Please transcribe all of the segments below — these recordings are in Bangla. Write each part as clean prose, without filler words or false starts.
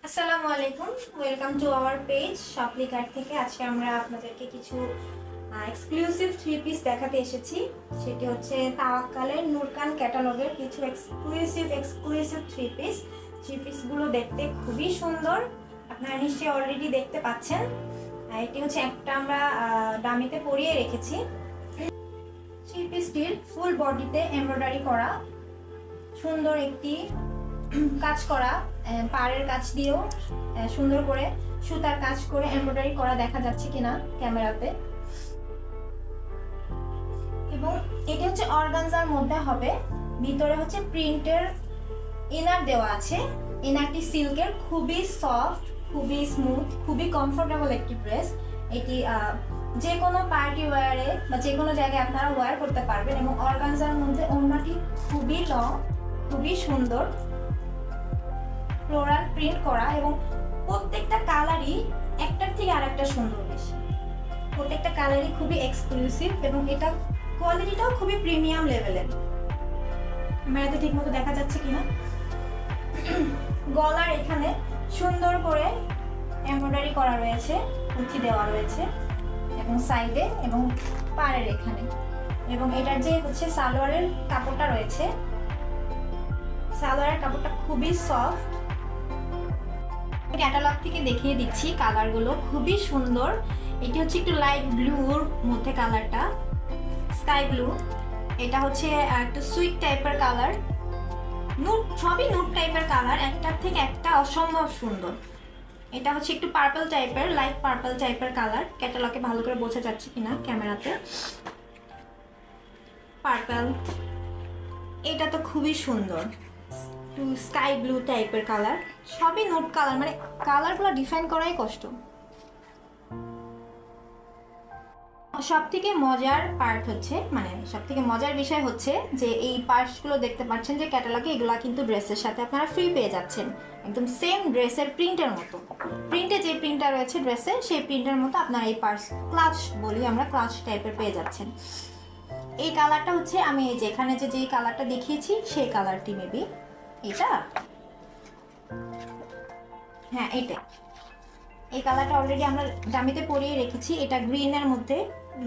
আসসালামু আলাইকুম, welcome to our page Shoply cart থেকে। আজকে আমরা আপনাদেরকে কিছু এক্সক্লুসিভ থ্রি পিস দেখাতে এসেছি। সেটি হচ্ছে তাওয়াক্কালের নুরকান ক্যাটালগের কিছু এক্সক্লুসিভ থ্রি পিসগুলো দেখতে খুবই সুন্দর। আপনারা নিশ্চয়ই অলরেডি দেখতে পাচ্ছেন। এটি হচ্ছে একটা আমরা ডামিতে পরিয়ে রেখেছি। থ্রি পিসটির ফুল বডিতে এমব্রয়ডারি করা সুন্দর একটি কাজ করা, পাড়ের কাজ দিয়েও সুন্দর করে সুতার কাজ করে এমব্রয়ডারি করা দেখা যাচ্ছে কিনা ক্যামেরাতে। এবং এটা হচ্ছে অর্গানজার মধ্যে হবে, ভিতরে হচ্ছে প্রিন্টের ইনার দেওয়া আছে। ইনারটি সিল্কের, খুবই সফট, খুবই স্মুথ, খুবই কমফোর্টেবল একটি ড্রেস। এটি যে কোনো পার্টি ওয়্যারে বা যে কোনো জায়গায় আপনারা ওয়্যার করতে পারবেন। এবং অর্গানজার মধ্যে ওড়নাটি খুবই লং, খুবই সুন্দর, ফ্লোরাল প্রিন্ট করা এবং প্রত্যেকটা কালারই একটার থেকে আরেকটা সুন্দর। বেশি প্রত্যেকটা কালারই খুবই এক্সক্লুসিভ এবং এটা কোয়ালিটিটাও খুবই প্রিমিয়াম লেভেলের। ক্যামেরাতে ঠিকমতো দেখা যাচ্ছে কিনা। গলার এখানে সুন্দর করে এমব্রয়ডারি করা রয়েছে, কুচি দেওয়া রয়েছে এবং সাইডে এবং পাড়ের এখানে। এবং এটার যে হচ্ছে সালোয়ারের কাপড়টা রয়েছে, সালোয়ারের কাপড়টা খুবই সফট। ক্যাটালগ থেকে দেখিয়ে দিচ্ছি কালারগুলো, খুবই সুন্দর। এটি হচ্ছে একটু লাইট ব্লুর মধ্যে কালারটা, স্কাই ব্লু। এটা হচ্ছে একটু সুইট টাইপের কালার, নুট, সবই নুট টাইপের কালার, একটার থেকে একটা অসম্ভব সুন্দর। এটা হচ্ছে একটু পার্পল টাইপের, লাইট পার্পল টাইপের কালার। ক্যাটালগে ভালো করে বোঝা যাচ্ছে কিনা ক্যামেরাতে। পার্পল, এটা তো খুবই সুন্দর, টু স্কাই ব্লু টাইপের কালার। সবই নুট কালার, মানে কালারগুলো ডিফাইন করাই কষ্ট। সব থেকে মজার পার্ট হচ্ছে, মানে সব থেকে মজার বিষয় হচ্ছে যে এই পার্টসগুলো দেখতে পাচ্ছেন যে ক্যাটালগে, এগুলা কিন্তু ড্রেসের সাথে আপনারা ফ্রি পেয়ে যাচ্ছেন, একদম সেম ড্রেসের প্রিন্টের মতো। প্রিন্টে যে প্রিন্টটা রয়েছে ড্রেসের, সেই প্রিন্টের মতো আপনারা এই পার্টস, ক্লাচ বলি আমরা, ক্লাচ টাইপের পেয়ে যাচ্ছেন। এই কালারটা হচ্ছে আমি যেখানে যেই কালারটা দেখিয়েছি সেই কালারটি, মেবি এটা, হ্যাঁ এটা, এই কালারটা অলরেডি আমরা ডামিতে পরিয়ে রেখেছি। এটা গ্রিনের মধ্যে,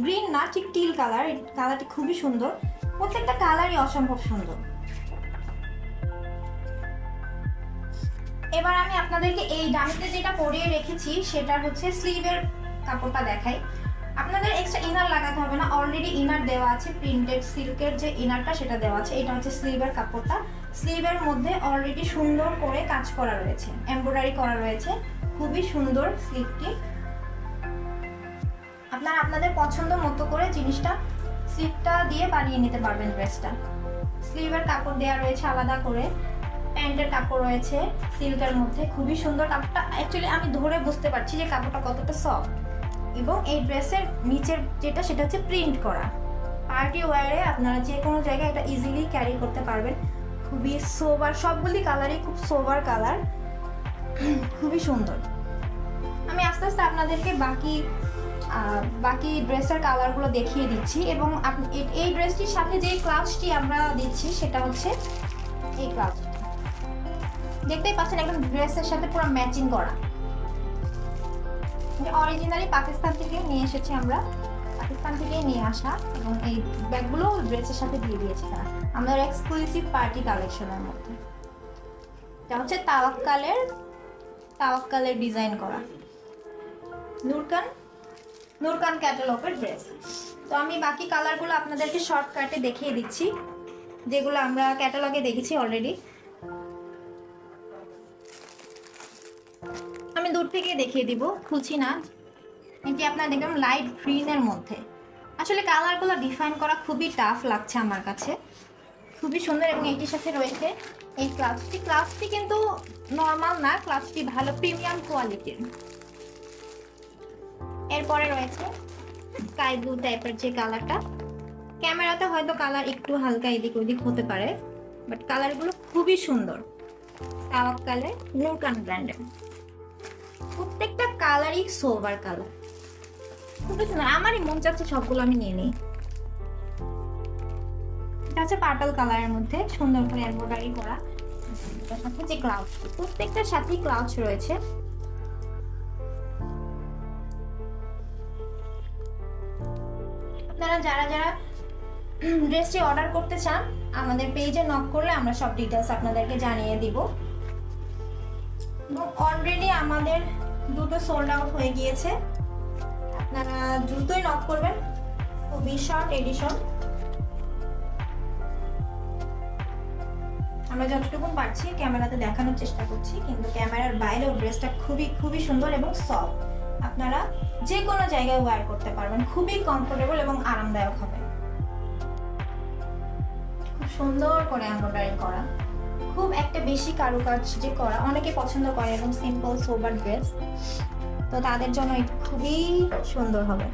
গ্রিন না ঠিক টিল কালার। এই কালারটি খুবই সুন্দর, প্রত্যেকটা কালারই অসম্ভব সুন্দর। এবার আমি আপনাদেরকে এই ডামিতে যেটা পরিয়ে রেখেছি সেটার হচ্ছে স্লিভের কাপড়টা দেখাই। আপনাদের এক্সট্রা ইনার লাগাতে হবে না, অলরেডি ইনার দেওয়া আছে, প্রিন্টেড সিল্কের যে ইনারটা সেটা দেওয়া আছে। এটা হচ্ছে স্লিভের কাপড়টা। স্লিভের মধ্যে অলরেডি সুন্দর করে কাজ করা রয়েছে, এমব্রয়ডারি করা রয়েছে, খুবই সুন্দর স্লিভটি। আপনারা আপনাদের পছন্দ মতো করে জিনিসটা, স্লিভটা দিয়ে বানিয়ে নিতে পারবেন ড্রেসটা। স্লিভের কাপড় দেওয়া রয়েছে আলাদা করে, প্যান্টের কাপড় রয়েছে সিল্কের মধ্যে, খুবই সুন্দর কাপড়টা। অ্যাকচুয়ালি আমি ধরে বুঝতে পারছি যে কাপড়টা কতটা সফট। এবং এই ড্রেসের নিচের যেটা, সেটা হচ্ছে প্রিন্ট করা। পার্টি ওয়্যারে আপনারা যে কোনো জায়গায় এটা ইজিলি ক্যারি করতে পারবেন। খুবই সোবার, সবগুলি কালারই খুব সোবার কালার, খুবই সুন্দর। আমি আস্তে আস্তে আপনাদেরকে বাকি ড্রেসের কালারগুলো দেখিয়ে দিচ্ছি। এবং এই ড্রেসটির সাথে যে ক্লাচটি আমরা দিচ্ছি সেটা হচ্ছে এই ক্লাচটি, দেখতেই পাচ্ছেন একদম ড্রেসের সাথে পুরো ম্যাচিং করা। অরিজিনালি পাকিস্তান থেকে নিয়ে এসেছি আমরা, পাকিস্তান থেকে নিয়ে আসা। এবং এই ব্যাগগুলো ড্রেসের সাথে দিয়ে দিয়েছি তারা আমাদের এক্সক্লুসিভ পার্টি কালেকশনের মধ্যে। এটা হচ্ছে তাওয়াক্কালের ডিজাইন করা নুরকান ক্যাটালগের ড্রেস। তো আমি বাকি কালারগুলো আপনাদেরকে শর্টকাটে দেখিয়ে দিচ্ছি, যেগুলো আমরা ক্যাটালগে দেখেছি অলরেডি। আমি দূর থেকে দেখিয়ে দিব, খুলছি না। এটি আপনারা দেখলাম লাইট গ্রিনের মধ্যে। আসলে কালারগুলো ডিফাইন করা খুবই টাফ লাগছে আমার কাছে, খুবই সুন্দর। এবং এটির সাথে রয়েছে এই ক্লাচটি কিন্তু নর্মাল না, ক্লাচটি ভালো প্রিমিয়াম কোয়ালিটির। এরপরে রয়েছে স্কাই ব্লু টাইপের যে কালারটা, ক্যামেরাতে হয়তো কালার একটু হালকা এদিক ওদিক হতে পারে, বাট কালারগুলো খুবই সুন্দর। তাওয়াক্কালের নুরকান ব্র্যান্ডের প্রত্যেকটা কালারই সোবার কালার, খুবই সুন্দর। আমারই মন চাচ্ছে সবগুলো আমি নিয়ে নিই। এটা হচ্ছে পার্পল কালারের মধ্যে সুন্দর করে এমব্রয়ডারি করা। এটার সাথে যে ক্লাউচ, প্রত্যেকটার সাথেই ক্লাউচ রয়েছে। আপনারা যারা যারা ড্রেসটি অর্ডার করতে চান আমাদের পেজে নক করলে আমরা সব ডিটেলস আপনাদেরকে জানিয়ে দিব। অলরেডি আমাদের দুটো সোল্ড আউট হয়ে গিয়েছে, আপনারা দ্রুতই নক করবেন। খুবই শর্ট এডিশন, আমরা যতটুকু পারছি ক্যামেরাতে দেখানোর চেষ্টা করছি, কিন্তু ক্যামেরার বাইরেও ড্রেসটা খুবই সুন্দর এবং সফট। আপনারা যে কোনো জায়গায় ওয়্যার করতে পারবেন, খুবই কমফোর্টেবল এবং আরামদায়ক হবে। খুব সুন্দর করে এমব্রয়ডারি করা, খুব একটা বেশি কারুকাজ যে করা, অনেকে পছন্দ করে এবং সিম্পল সোবার ড্রেস, তো তাদের জন্য খুবই সুন্দর হবে।